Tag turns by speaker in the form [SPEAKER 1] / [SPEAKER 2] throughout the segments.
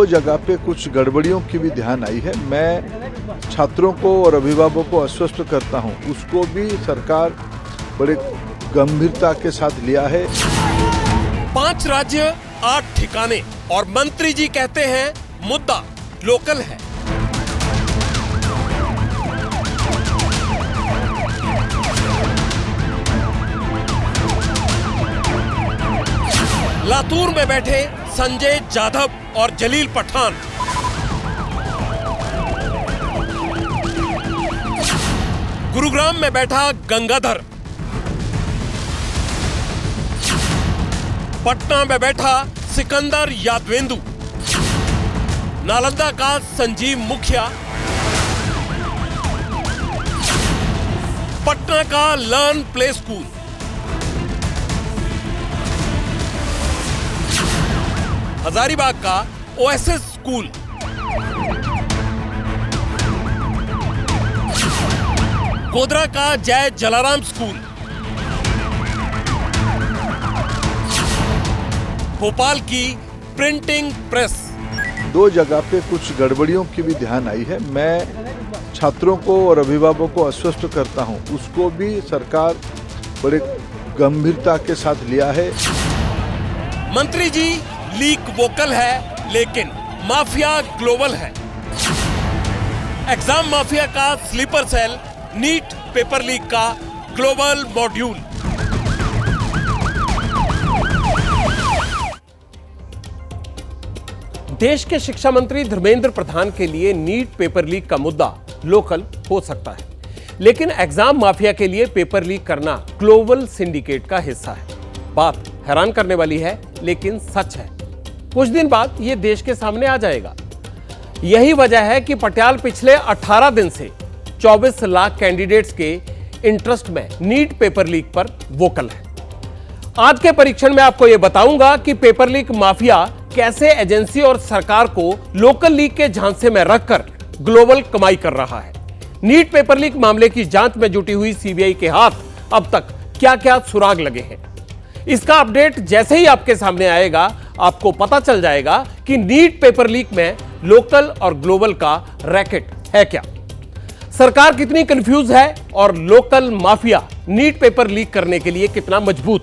[SPEAKER 1] दो जगह पे कुछ गड़बड़ियों की भी ध्यान आई है। मैं छात्रों को और अभिभावकों को आश्वस्त करता हूं, उसको भी सरकार बड़े गंभीरता के साथ लिया है।
[SPEAKER 2] 5 राज्य 8 ठिकाने और मंत्री जी कहते हैं मुद्दा लोकल है। लातूर में बैठे संजय जाधव और जलील पठान, गुरुग्राम में बैठा गंगाधर, पटना में बैठा सिकंदर यादवेंदु, नालंदा का संजीव मुखिया, पटना का लर्न प्ले स्कूल, हजारीबाग का ओएसएस स्कूल, गोधरा का जय जलाराम स्कूल, भोपाल की प्रिंटिंग प्रेस।
[SPEAKER 1] दो जगह पे कुछ गड़बड़ियों की भी ध्यान आई है। मैं छात्रों को और अभिभावकों को आश्वस्त करता हूं, उसको भी सरकार बड़े गंभीरता के साथ लिया है।
[SPEAKER 2] मंत्री जी लीक वोकल है, लेकिन माफिया ग्लोबल है। एग्जाम माफिया का sleeper cell, NEET paper leak का ग्लोबल मॉड्यूल। देश के शिक्षा मंत्री धर्मेंद्र प्रधान के लिए नीट पेपर लीक का मुद्दा लोकल हो सकता है, लेकिन एग्जाम माफिया के लिए पेपर लीक करना ग्लोबल सिंडिकेट का हिस्सा है। बात हैरान करने वाली है, लेकिन सच है। कुछ दिन बाद यह देश के सामने आ जाएगा। यही वजह है कि पटियाल पिछले 18 दिन से 24 लाख कैंडिडेट्स के इंटरेस्ट में नीट पेपर लीक पर वोकल है। आज के परीक्षण में आपको यह बताऊंगा कि पेपर लीक माफिया कैसे एजेंसी और सरकार को लोकल लीक के झांसे में रखकर ग्लोबल कमाई कर रहा है। नीट पेपर लीक मामले की जांच में जुटी हुई सीबीआई के हाथ अब तक क्या क्या सुराग लगे हैं, इसका अपडेट जैसे ही आपके सामने आएगा आपको पता चल जाएगा कि नीट पेपर लीक में लोकल और ग्लोबल का रैकेट है क्या, सरकार कितनी कंफ्यूज है और local mafia NEET paper leak करने के लिए कितना मजबूत।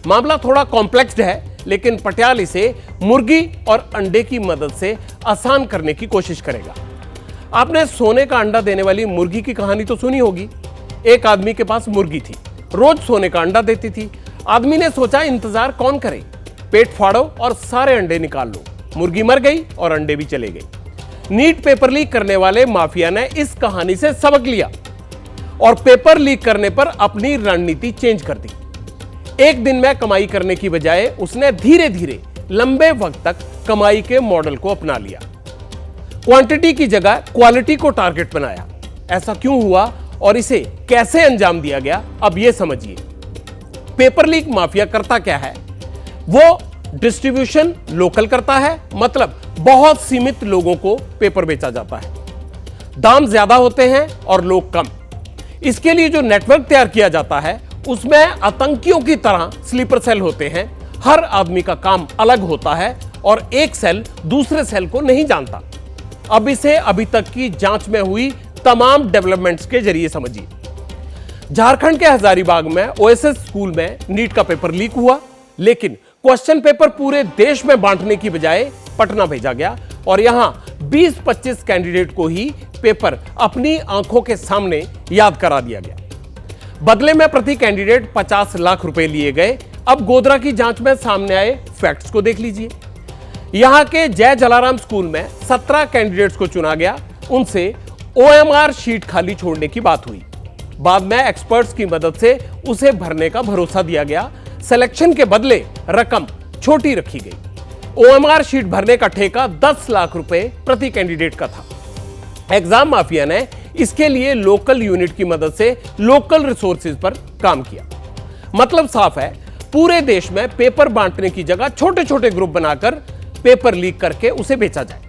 [SPEAKER 2] मामला थोड़ा कॉम्प्लेक्स्ड है, लेकिन पटियाल इसे मुर्गी और अंडे की मदद से आसान करने की कोशिश करेगा। आपने सोने का अंडा देने वाली मुर्गी की कहानी तो सुनी होगी। एक आदमी के पास मुर्गी थी, रोज सोने का अंडा देती थी। आदमी ने सोचा इंतजार कौन करे, पेट फाड़ो और सारे अंडे निकाल लो। मुर्गी मर गई और अंडे भी चले गए। नीट पेपर लीक करने वाले माफिया ने इस कहानी से सबक लिया और पेपर लीक करने पर अपनी रणनीति चेंज कर दी। एक दिन में कमाई करने की बजाय उसने धीरे धीरे लंबे वक्त तक कमाई के मॉडल को अपना लिया। क्वांटिटी की जगह क्वालिटी को टारगेट बनाया। ऐसा क्यों हुआ और इसे कैसे अंजाम दिया गया, अब यह समझिए। पेपर लीक माफिया करता क्या है? वो डिस्ट्रीब्यूशन लोकल करता है, मतलब बहुत सीमित लोगों को पेपर बेचा जाता है। दाम ज्यादा होते हैं और लोग कम। इसके लिए जो नेटवर्क तैयार किया जाता है उसमें आतंकियों की तरह स्लीपर सेल होते हैं। हर आदमी का काम अलग होता है और एक सेल दूसरे सेल को नहीं जानता। अब इसे अभी तक की जांच में हुई तमाम डेवलपमेंट्स के जरिए समझिए। झारखंड के हजारीबाग में ओएसएस स्कूल में नीट का पेपर लीक हुआ, लेकिन क्वेश्चन पेपर पूरे देश में बांटने की बजाय पटना भेजा गया और यहां 20-25 कैंडिडेट को ही पेपर अपनी आंखों के सामने याद करा दिया गया। बदले में प्रति कैंडिडेट 50 लाख रुपए लिए गए। अब गोधरा की जांच में सामने आए फैक्ट्स को देख लीजिए। यहां के जय जलाराम स्कूल में 17 कैंडिडेट्स को चुना गया। उनसे ओएमआर शीट खाली छोड़ने की बात हुई। बाद में एक्सपर्ट्स की मदद से उसे भरने का भरोसा दिया गया। सिलेक्शन के बदले रकम छोटी रखी गई। ओएमआर शीट भरने का ठेका 10 लाख रुपए प्रति कैंडिडेट का था। एग्जाम माफिया ने इसके लिए लोकल यूनिट की मदद से लोकल रिसोर्सेज पर काम किया। मतलब साफ है, पूरे देश में पेपर बांटने की जगह छोटे छोटे ग्रुप बनाकर पेपर लीक करके उसे बेचा जाए।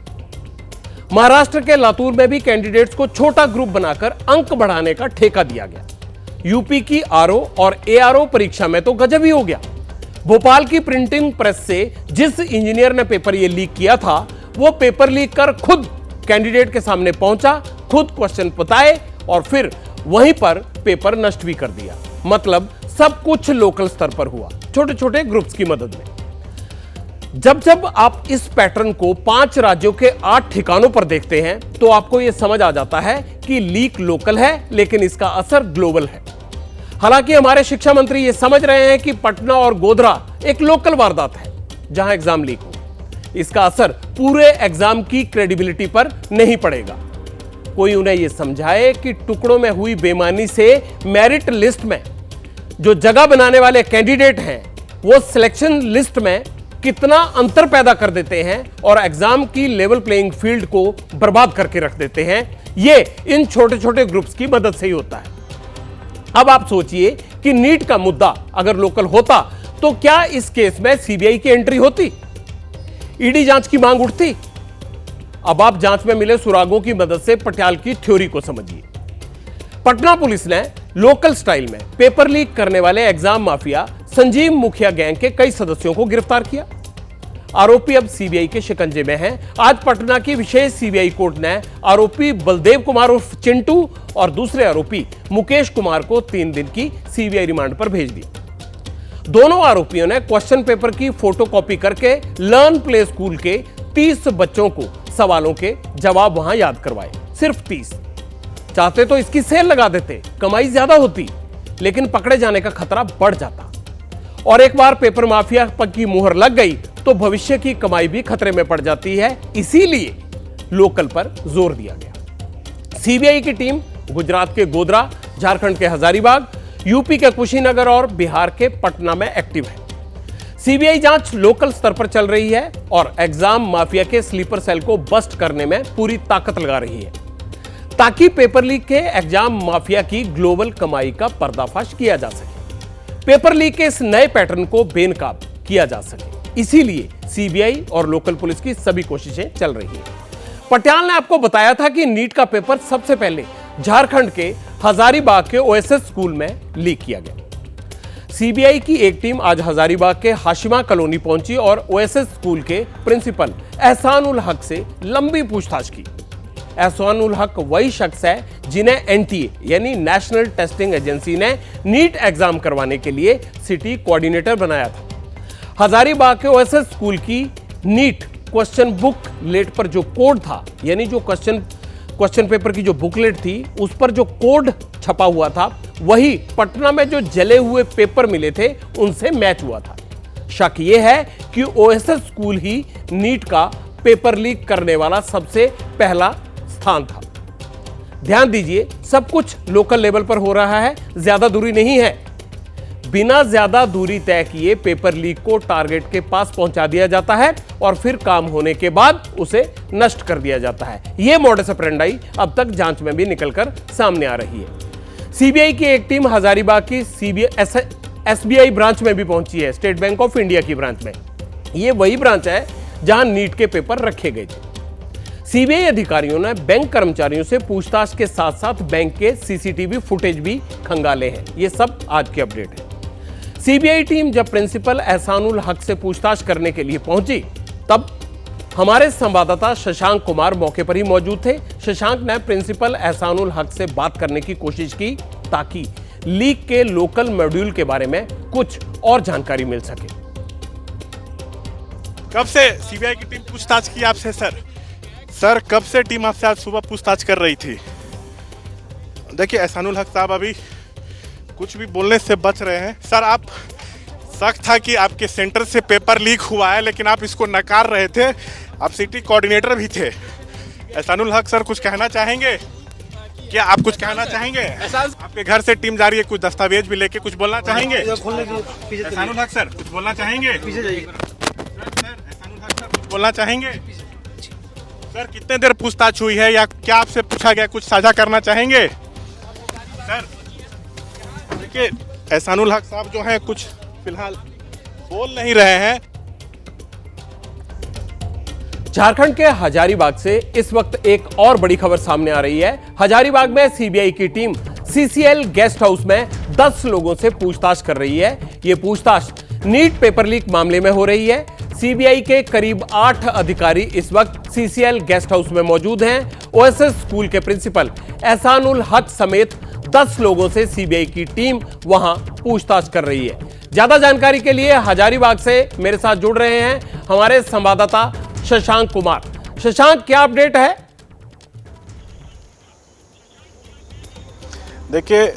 [SPEAKER 2] महाराष्ट्र के लातूर में भी कैंडिडेट्स को छोटा ग्रुप बनाकर अंक बढ़ाने का ठेका दिया गया। यूपी की आरओ और एआरओ परीक्षा में तो गजब ही हो गया। भोपाल की प्रिंटिंग प्रेस से जिस इंजीनियर ने पेपर ये लीक किया था, वो पेपर लीक कर खुद कैंडिडेट के सामने पहुंचा, खुद क्वेश्चन बताए और फिर वहीं पर पेपर नष्ट भी कर दिया। मतलब सब कुछ लोकल स्तर पर हुआ, छोटे छोटे ग्रुप्स की मदद में। जब जब आप इस पैटर्न को 5 राज्यों के 8 ठिकानों पर देखते हैं तो आपको यह समझ आ जाता है कि लीक लोकल है लेकिन इसका असर ग्लोबल है। हालांकि हमारे शिक्षा मंत्री यह समझ रहे हैं कि पटना और गोधरा एक लोकल वारदात है जहां एग्जाम लीक हो, इसका असर पूरे एग्जाम की क्रेडिबिलिटी पर नहीं पड़ेगा। कोई उन्हें यह समझाए कि टुकड़ों में हुई बेईमानी से मेरिट लिस्ट में जो जगह बनाने वाले कैंडिडेट हैं वो सिलेक्शन लिस्ट में कितना अंतर पैदा कर देते हैं और एग्जाम की लेवल प्लेइंग फील्ड को बर्बाद करके रख देते हैं, ये इन छोटे छोटे ग्रुप्स की मदद से ही होता है। अब आप सोचिए कि नीट का मुद्दा अगर लोकल होता तो क्या इस केस में सीबीआई की एंट्री होती, ईडी जांच की मांग उठती? अब आप जांच में मिले सुरागों की मदद से पटियाल की थ्योरी को समझिए। पटना पुलिस ने लोकल स्टाइल में पेपर लीक करने वाले एग्जाम माफिया संजीव मुखिया गैंग के कई सदस्यों को गिरफ्तार किया। आरोपी अब सीबीआई के शिकंजे में हैं। आज पटना की विशेष सीबीआई कोर्ट ने आरोपी बलदेव कुमार उर्फ चिंटू और दूसरे आरोपी मुकेश कुमार को 3 दिन की सीबीआई रिमांड पर भेज दिया। दोनों आरोपियों ने क्वेश्चन पेपर की फोटोकॉपी करके लर्न प्ले स्कूल के 30 बच्चों को सवालों के जवाब वहां याद करवाए, सिर्फ 30। चाहते तो इसकी सेल लगा देते, कमाई ज्यादा होती, लेकिन पकड़े जाने का खतरा बढ़ जाता। और एक बार पेपर माफिया की मुहर लग गई तो भविष्य की कमाई भी खतरे में पड़ जाती है, इसीलिए लोकल पर जोर दिया गया। सीबीआई की टीम गुजरात के गोधरा, झारखंड के हजारीबाग, यूपी के कुशीनगर और बिहार के पटना में एक्टिव है। सीबीआई जांच लोकल स्तर पर चल रही है और एग्जाम माफिया के स्लीपर सेल को बस्ट करने में पूरी ताकत लगा रही है ताकि पेपर लीक के एग्जाम माफिया की ग्लोबल कमाई का पर्दाफाश किया जा सके, पेपर लीक के इस नए पैटर्न को बेनकाब किया जा सके। इसीलिए सीबीआई और लोकल पुलिस की सभी कोशिशें चल रही हैं। पटियाल ने आपको बताया था कि नीट का पेपर सबसे पहले झारखंड के हजारीबाग के ओएसएस स्कूल में लीक किया गया। सीबीआई की एक टीम आज हजारीबाग के हाशिमा कॉलोनी पहुंची और ओएसएस स्कूल के प्रिंसिपल एहसानुल हक से लंबी पूछताछ की। एहसानुल हक वही शख्स है जिन्हें एनटीए यानी नेशनल टेस्टिंग एजेंसी ने नीट एग्जाम करवाने के लिए सिटी कोऑर्डिनेटर बनाया था। हजारीबाग के ओएसएस स्कूल की नीट क्वेश्चन बुक लेट पर जो कोड था, यानी जो क्वेश्चन पेपर की जो बुकलेट थी उस पर जो कोड छपा हुआ था, वही पटना में जो जले हुए पेपर मिले थे उनसे मैच हुआ था। शक यह है कि ओएसएस स्कूल ही नीट का पेपर लीक करने वाला सबसे पहला स्थान था। ध्यान दीजिए, सब कुछ लोकल लेवल पर हो रहा है, ज्यादा दूरी नहीं है। बिना ज्यादा दूरी तय किए पेपर लीक को टारगेट के पास पहुंचा दिया जाता है और फिर काम होने के बाद उसे नष्ट कर दिया जाता है। यह मॉडस ऑपरेंडाई अब तक जांच में भी निकलकर सामने आ रही है। सीबीआई की एक टीम हजारीबाग की एसबीआई ब्रांच में भी पहुंची है, स्टेट बैंक ऑफ इंडिया की ब्रांच में। यह वही ब्रांच है जहां नीट के पेपर रखे गए थे। सीबीआई अधिकारियों ने बैंक कर्मचारियों से पूछताछ के साथ साथ बैंक के सीसीटीवी फुटेज भी खंगाले हैं। ये सब आज की अपडेट है। सीबीआई टीम जब प्रिंसिपल एहसानुल हक से पूछताछ करने के लिए पहुंची तब हमारे संवाददाता शशांक कुमार मौके पर ही मौजूद थे। शशांक ने प्रिंसिपल एहसानुल हक से बात करने की कोशिश की ताकि लीक के लोकल मॉड्यूल के बारे में कुछ और जानकारी मिल सके।
[SPEAKER 3] कब से सीबीआई की टीम पूछताछ की आपसे सर? सर कब से टीम आपसे आज सुबह पूछताछ कर रही थी? देखिए एहसानुल हक साहब अभी कुछ भी बोलने से बच रहे हैं। सर आप शक था कि आपके सेंटर से पेपर लीक हुआ है लेकिन आप इसको नकार रहे थे, आप सिटी कोऑर्डिनेटर भी थे। एहसानुल हक सर कुछ कहना चाहेंगे? क्या आप कुछ कहना चाहेंगे? आपके घर से टीम जा रही है, कुछ दस्तावेज भी लेके कुछ बोलना चाहेंगे? एहसानुल हक सर कुछ बोलना चाहेंगे? एहसानुल हक सर कुछ बोलना चाहेंगे? सर कितने देर पूछताछ हुई है या क्या आपसे पूछा गया, कुछ साझा करना चाहेंगे? सर देखिए एहसानुल हक साहब जो हैं कुछ फिलहाल बोल नहीं रहे हैं।
[SPEAKER 2] झारखंड के हजारीबाग से इस वक्त एक और बड़ी खबर सामने आ रही है। हजारीबाग में सीबीआई की टीम सीसीएल गेस्ट हाउस में 10 लोगों से पूछताछ कर रही है। यह पूछताछ नीट पेपर लीक मामले में हो रही है। सीबीआई के करीब 8 अधिकारी इस वक्त सीसीएल गेस्ट हाउस में मौजूद हैं। ओएसएस स्कूल के प्रिंसिपल एहसानुल हक समेत 10 लोगों से सीबीआई की टीम वहां पूछताछ कर रही है। ज्यादा जानकारी के लिए हजारीबाग से मेरे साथ जुड़ रहे हैं हमारे संवाददाता शशांक कुमार। शशांक, क्या अपडेट है?
[SPEAKER 3] देखिए,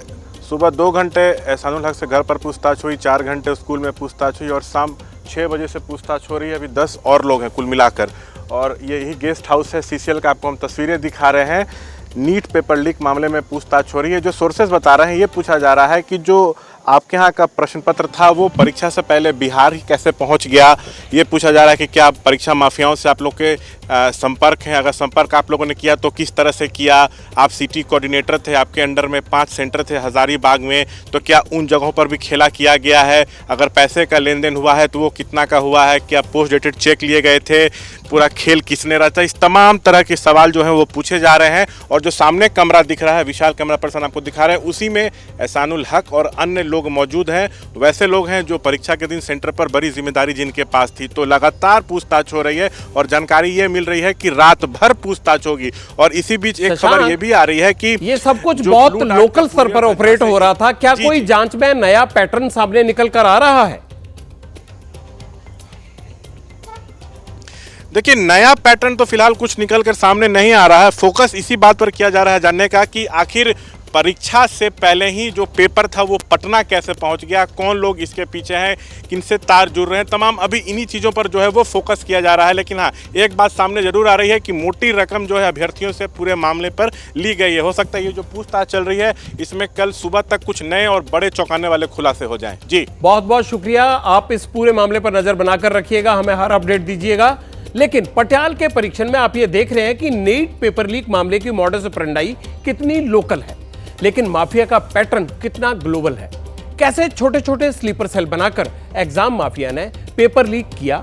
[SPEAKER 3] सुबह 2 घंटे एहसानुल हक से घर पर पूछताछ हुई, 4 घंटे स्कूल में पूछताछ हुई और शाम 6 बजे से पूछताछ हो रही है। अभी 10 और लोग हैं कुल मिलाकर, और यही गेस्ट हाउस है सीसीएल का। आपको हम तस्वीरें दिखा रहे हैं। नीट पेपर लीक मामले में पूछताछ हो रही है। जो सोर्सेज बता रहे हैं, ये पूछा जा रहा है कि जो आपके यहाँ का प्रश्न पत्र था वो परीक्षा से पहले बिहार ही कैसे पहुँच गया। ये पूछा जा रहा है कि क्या परीक्षा माफियाओं से आप लोग के संपर्क हैं, अगर संपर्क आप लोगों ने किया तो किस तरह से किया। आप सिटी कोऑर्डिनेटर थे, आपके अंडर में 5 सेंटर थे हजारीबाग में, तो क्या उन जगहों पर भी खेला किया गया है। अगर पैसे का लेन देन हुआ है तो वो कितना का हुआ है, क्या पोस्ट डेटेड चेक लिए गए थे, पूरा खेल किसने रचा। इस तमाम तरह के सवाल जो हैं वो पूछे जा रहे हैं। और जो सामने कमरा दिख रहा है, विशाल कैमरा पर्सन आपको दिखा रहे हैं, उसी में एहसानुल हक और अन्य लोग मौजूद हैं। वैसे लोग हैं जो परीक्षा के दिन सेंटर पर बड़ी जिम्मेदारी जिनके पास थी। तो लगातार पूछताछ हो रही है और जानकारी ये मिल रही है कि रात भर पूछताछ होगी। और इसी बीच एक खबर ये भी आ रही है कि
[SPEAKER 2] ये सब कुछ बहुत लोकल स्तर पर ऑपरेट हो रहा था। क्या कोई जांच में नया पैटर्न सामने निकल कर आ रहा है?
[SPEAKER 3] देखिए, नया पैटर्न तो फिलहाल कुछ निकल कर सामने नहीं आ रहा है। फोकस इसी बात पर किया जा रहा है जानने का कि आखिर परीक्षा से पहले ही जो पेपर था वो पटना कैसे पहुंच गया, कौन लोग इसके पीछे हैं, किनसे तार जुड़ रहे हैं। तमाम अभी इन्हीं चीज़ों पर जो है वो फोकस किया जा रहा है। लेकिन हाँ, एक बात सामने जरूर आ रही है कि मोटी रकम जो है अभ्यर्थियों से पूरे मामले पर ली गई है। हो सकता है ये जो पूछताछ चल रही है इसमें कल सुबह तक कुछ नए और बड़े चौंकाने वाले खुलासे हो जाएं। जी
[SPEAKER 2] बहुत बहुत शुक्रिया। आप इस पूरे मामले पर नजर बनाकर रखिएगा, हमें हर अपडेट दीजिएगा। लेकिन पटियाला के परीक्षण में आप ये देख रहे हैं कि नीट पेपर लीक मामले की मॉडस ऑपरेंडी कितनी लोकल है, लेकिन माफिया का पैटर्न कितना ग्लोबल है। कैसे छोटे छोटे स्लीपर सेल बनाकर एग्जाम माफिया ने पेपर लीक किया।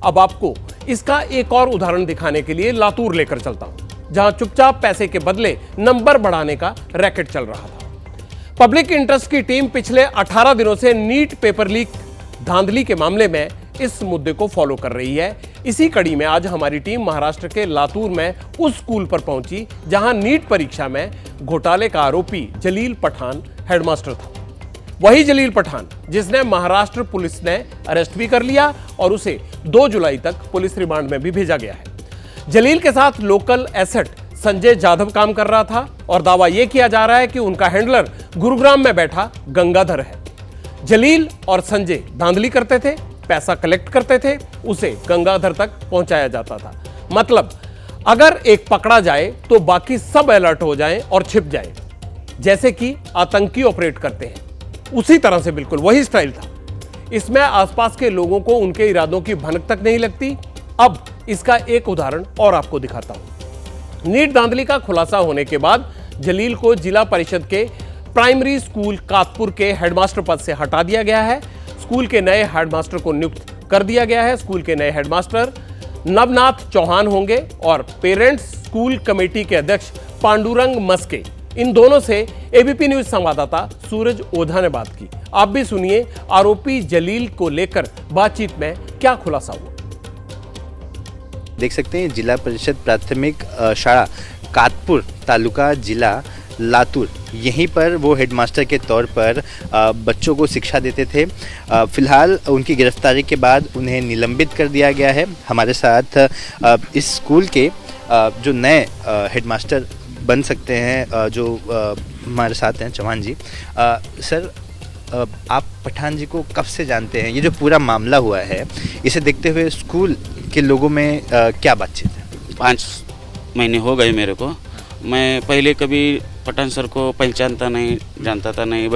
[SPEAKER 2] अब आपको इसका एक और उदाहरण दिखाने के लिए लातूर लेकर चलता हूं, जहां चुपचाप पैसे के बदले नंबर बढ़ाने का रैकेट चल रहा था। पब्लिक इंटरेस्ट की टीम पिछले 18 दिनों से नीट पेपर लीक धांधली के मामले में इस मुद्दे को फॉलो कर रही है। इसी कड़ी में आज हमारी टीम महाराष्ट्र के लातूर में उस स्कूल पर पहुंची जहां नीट परीक्षा में घोटाले का आरोपी जलील पठान हेडमास्टर था। वही जलील पठान जिसने महाराष्ट्र पुलिस ने अरेस्ट भी कर लिया और उसे 2 जुलाई तक पुलिस रिमांड में भी भेजा गया है। जलील के साथ लोकल एसेट संजय जाधव काम कर रहा था और दावा यह किया जा रहा है कि उनका हैंडलर गुरुग्राम में बैठा गंगाधर है। जलील और संजय धांधली करते थे, पैसा कलेक्ट करते थे, उसे गंगाधर तक पहुंचाया जाता था। मतलब अगर एक पकड़ा जाए तो बाकी सब अलर्ट हो जाएं और छिप जाएं, जैसे कि आतंकी ऑपरेट करते हैं। उसी तरह से बिल्कुल वही स्टाइल था। इसमें आसपास के लोगों को उनके इरादों की भनक तक नहीं लगती। अब इसका एक उदाहरण और आपको दिखाता हूं। नीट धांधली का खुलासा होने के बाद जलील को जिला परिषद के प्राइमरी स्कूल कातपुर के हेडमास्टर पद से हटा दिया गया है। स्कूल के नए हेडमास्टर को नियुक्त कर दिया गया है। स्कूल के नए हेडमास्टर नवनाथ चौहान होंगे और पेरेंट्स स्कूल कमेटी के अध्यक्ष पांडुरंग मस्के। इन दोनों से एबीपी न्यूज संवाददाता सूरज ओझा ने बात की। आप भी सुनिए आरोपी जलील को लेकर बातचीत में क्या खुलासा हुआ।
[SPEAKER 4] देख सकते हैं जिला परिषद प्राथमिक शाला कातपुर तालुका जिला लातूर, यहीं पर वो हेडमास्टर के तौर पर बच्चों को शिक्षा देते थे। फिलहाल उनकी गिरफ्तारी के बाद उन्हें निलंबित कर दिया गया है। हमारे साथ इस स्कूल के जो नए हेडमास्टर बन सकते हैं जो हमारे साथ हैं चौहान जी। सर, आप पठान जी को कब से जानते हैं? ये जो पूरा मामला हुआ है इसे देखते हुए स्कूल के लोगों में क्या बातचीत है?
[SPEAKER 5] 5 महीने हो गए मेरे को। मैं पहले कभी पठान सर को पहचानता नहीं, जानता था नहीं,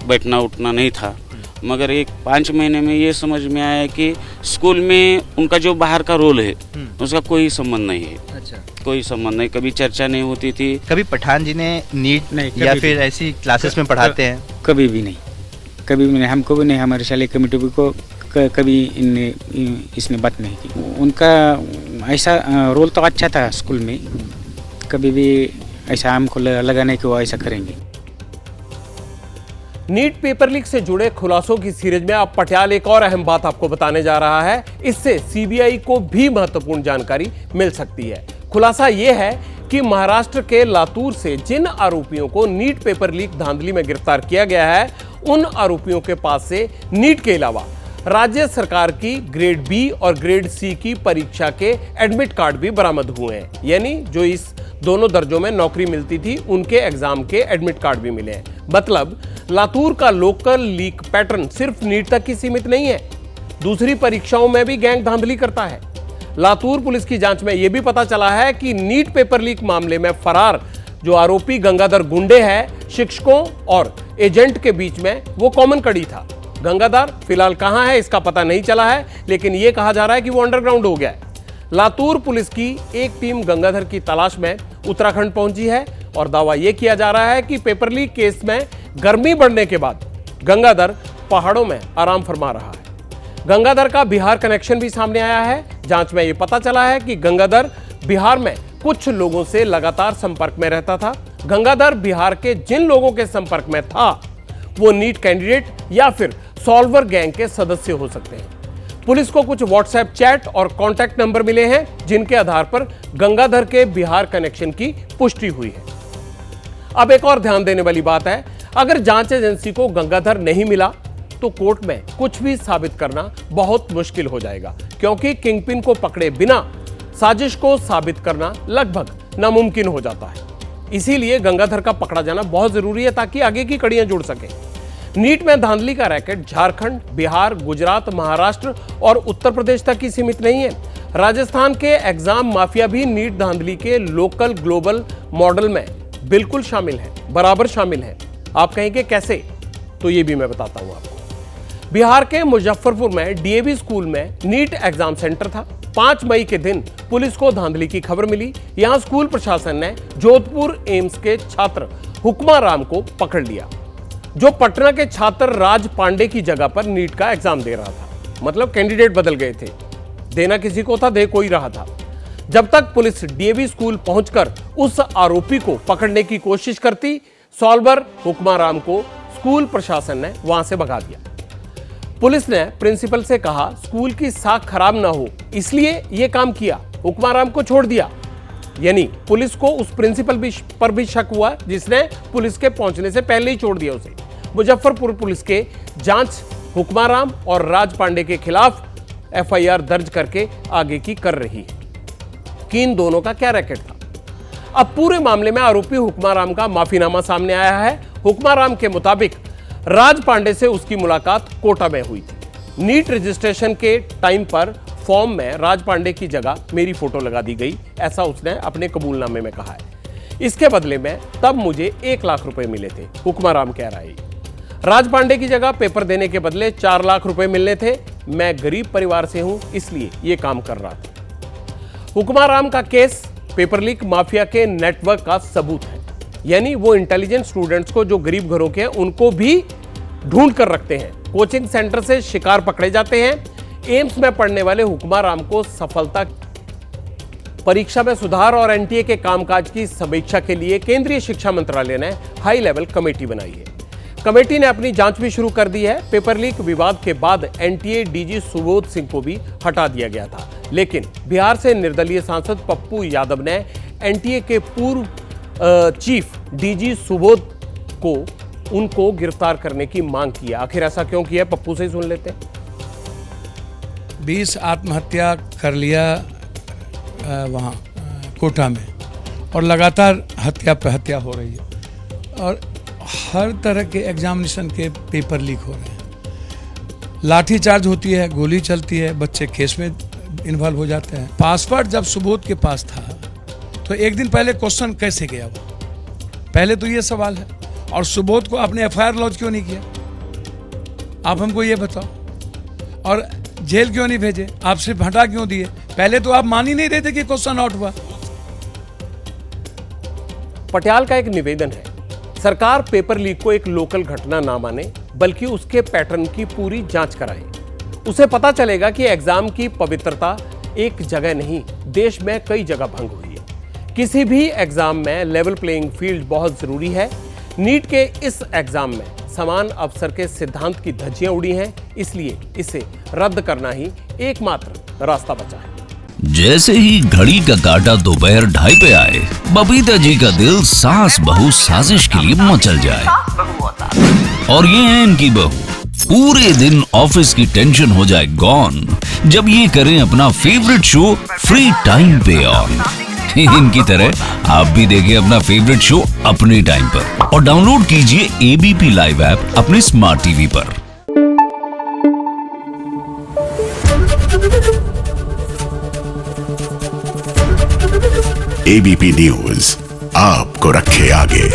[SPEAKER 5] बैठना उठना नहीं था। मगर एक 5 महीने में ये समझ में आया कि स्कूल में उनका जो बाहर का रोल है उसका कोई संबंध नहीं है।
[SPEAKER 4] अच्छा,
[SPEAKER 5] कोई संबंध नहीं, कभी चर्चा नहीं होती थी।
[SPEAKER 4] कभी पठान जी ने नीट नहीं या फिर ऐसी क्लासेस में पढ़ाते हैं?
[SPEAKER 6] कभी भी नहीं, कभी भी नहीं। हमको भी नहीं, हमारे शाले कमेटी को कभी इसने बात नहीं की। उनका ऐसा रोल तो अच्छा था स्कूल में, कभी भी ऐसा हमको लगा नहीं कि वो ऐसा करेंगे।
[SPEAKER 2] नीट पेपर लीक से जुड़े खुलासों की सीरीज में अब पटियाल एक और अहम बात आपको बताने जा रहा है। इससे सीबीआई को भी महत्वपूर्ण जानकारी मिल सकती है। खुलासा यह है कि महाराष्ट्र के लातूर से जिन आरोपियों को नीट पेपर लीक धांधली में गिरफ्तार किया गया है, उन आरोपियों के पास से नीट के अलावा राज्य सरकार की ग्रेड बी और ग्रेड सी की परीक्षा के एडमिट कार्ड भी बरामद हुए हैं। यानी जो इस दोनों दर्जों में नौकरी मिलती थी, उनके एग्जाम के एडमिट कार्ड भी मिले हैं। मतलब लातूर का लोकल लीक पैटर्न सिर्फ नीट तक ही सीमित नहीं है, दूसरी परीक्षाओं में भी गैंग धांधली करता है। लातूर पुलिस की जांच में यह भी पता चला है कि नीट पेपर लीक मामले में फरार जो आरोपी गंगाधर गुंडे है, शिक्षकों और एजेंट के बीच में वो कॉमन कड़ी था। गंगाधर फिलहाल कहां है इसका पता नहीं चला है, लेकिन यह कहा जा रहा है कि वो अंडरग्राउंड हो गया है। लातूर पुलिस की एक टीम गंगाधर की तलाश में उत्तराखंड पहुंची है और दावा यह किया जा रहा है कि पेपर लीक केस में गर्मी बढ़ने के बाद गंगाधर पहाड़ों में आराम फरमा रहा है। गंगाधर का बिहार कनेक्शन भी सामने आया है। जांच में यह पता चला है कि गंगाधर बिहार में कुछ लोगों से लगातार संपर्क में रहता था। गंगाधर बिहार के जिन लोगों के संपर्क में था वो नीट कैंडिडेट या फिर सॉल्वर गैंग के सदस्य हो सकते हैं। पुलिस को कुछ व्हाट्सएप चैट और कॉन्टैक्ट नंबर मिले हैं जिनके आधार पर गंगाधर के बिहार कनेक्शन की पुष्टि हुई है। अब एक और ध्यान देने वाली बात है, अगर जांच एजेंसी को गंगाधर नहीं मिला तो कोर्ट में कुछ भी साबित करना बहुत मुश्किल हो जाएगा, क्योंकि किंगपिन को पकड़े बिना साजिश को साबित करना लगभग नामुमकिन हो जाता है। इसीलिए गंगाधर का पकड़ा जाना बहुत जरूरी है ताकि आगे की कड़ियां जुड़ सके। नीट में धांधली का रैकेट झारखंड, बिहार, गुजरात, महाराष्ट्र और उत्तर प्रदेश तक ही सीमित नहीं है। राजस्थान के एग्जाम माफिया भी नीट धांधली के लोकल ग्लोबल मॉडल में बिल्कुल शामिल है, बराबर शामिल है। आप कहेंगे कैसे? तो ये भी मैं बताता हूं आपको। बिहार के मुजफ्फरपुर में डीएवी स्कूल में नीट एग्जाम सेंटर था। 5 मई के दिन पुलिस को धांधली की खबर मिली। यहां स्कूल प्रशासन ने जोधपुर एम्स के छात्र हुक्मा राम को पकड़ लिया, जो पटना के छात्र राज पांडे की जगह पर नीट का एग्जाम दे रहा था। मतलब कैंडिडेट बदल गए थे, देना किसी को था, दे कोई रहा था। जब तक पुलिस डीएवी स्कूल पहुंचकर उस आरोपी को पकड़ने की कोशिश करती, सॉल्वर हुक्मा राम को स्कूल प्रशासन ने वहां से भगा दिया। पुलिस ने प्रिंसिपल से कहा स्कूल की साख खराब ना हो, इसलिए यह काम किया, हुक्मा राम को छोड़ दिया। यानी पुलिस को उस प्रिंसिपल पर भी शक हुआ जिसने पुलिस के पहुंचने से पहले ही छोड़ दिया उसे। मुजफ्फरपुर पुलिस के जांच हुक्मा राम और राज पांडे के खिलाफ एफआईआर दर्ज करके आगे की कर रही है कि इन दोनों का क्या रैकेट था। अब पूरे मामले में आरोपी हुक्मा राम का माफीनामा सामने आया है। हुक्मा राम के मुताबिक राज पांडे से उसकी मुलाकात कोटा में हुई थी। नीट रजिस्ट्रेशन के टाइम पर फॉर्म में राज पांडे की जगह मेरी फोटो लगा दी गई, ऐसा उसने अपने कबूलनामे में कहा है। इसके बदले में तब मुझे 1 लाख रुपए मिले थे, हुक्मा राम कह रहा है। राज पांडे की जगह पेपर देने के बदले 4 लाख रुपए मिलने थे। मैं गरीब परिवार से हूं, इसलिए यह काम कर रहा था। हुक्मा राम का केस पेपर लीक माफिया के नेटवर्क का सबूत है। यानी वो इंटेलिजेंट स्टूडेंट्स को जो गरीब घरों के हैं उनको भी ढूंढ कर रखते हैं। कोचिंग सेंटर से शिकार पकड़े जाते हैं। एम्स में पढ़ने वाले हुक्मा राम को सफलता, परीक्षा में सुधार और एनटीए के कामकाज की समीक्षा के लिए केंद्रीय शिक्षा मंत्रालय ने हाई लेवल कमेटी बनाई है। कमेटी ने अपनी जांच भी शुरू कर दी है। पेपर लीक विवाद के बाद एनटीए डीजी सुबोध सिंह को भी हटा दिया गया था, लेकिन बिहार से निर्दलीय सांसद पप्पू यादव ने एनटीए के पूर्व चीफ डीजी सुबोध को उनको गिरफ्तार करने की मांग की है। आखिर ऐसा क्यों किया, पप्पू से ही सुन लेते हैं।
[SPEAKER 7] 20 आत्महत्या कर लिया वहाँ कोटा में, और लगातार हत्या पे हत्या हो रही है, और हर तरह के एग्जामिनेशन के पेपर लीक हो रहे हैं। लाठीचार्ज होती है, गोली चलती है, बच्चे केस में इन्वॉल्व हो जाते हैं। पासवर्ड जब सुबोध के पास था तो एक दिन पहले क्वेश्चन कैसे गया वो, पहले तो ये सवाल है। और सुबोध को आपने एफआईआर लॉन्च क्यों नहीं किया, आप हमको ये बताओ। और जेल क्यों नहीं भेजे, आप सिर्फ हटा क्यों दिए? पहले तो आप मान ही नहीं रहे थे कि क्वेश्चन आउट हुआ।
[SPEAKER 2] पटियाल का एक निवेदन है, सरकार पेपर लीक को एक लोकल घटना ना माने, बल्कि उसके पैटर्न की पूरी जांच कराए। उसे पता चलेगा कि एग्जाम की पवित्रता एक जगह नहीं, देश में कई जगह भंग हुई है। किसी भी एग्जाम में लेवल प्लेइंग फील्ड बहुत जरूरी है। नीट के इस एग्जाम में समान अवसर के सिद्धांत की धज्जियां उड़ी हैं, इसलिए इसे रद्द करना ही एकमात्र रास्ता बचा है।
[SPEAKER 8] जैसे ही घड़ी का काटा दोपहर 2:30 पे आए, बबीता जी का दिल सास बहू साजिश के लिए मचल जाए। और ये है इनकी बहू, पूरे दिन ऑफिस की टेंशन हो जाए गॉन जब ये करें अपना फेवरेट शो फ्री टाइम पे ऑन। इनकी तरह आप भी देखिए अपना फेवरेट शो अपने टाइम पर और डाउनलोड कीजिए एबीपी लाइव ऐप अपने स्मार्ट टीवी पर।
[SPEAKER 9] एबीपी न्यूज आपको रखे आगे।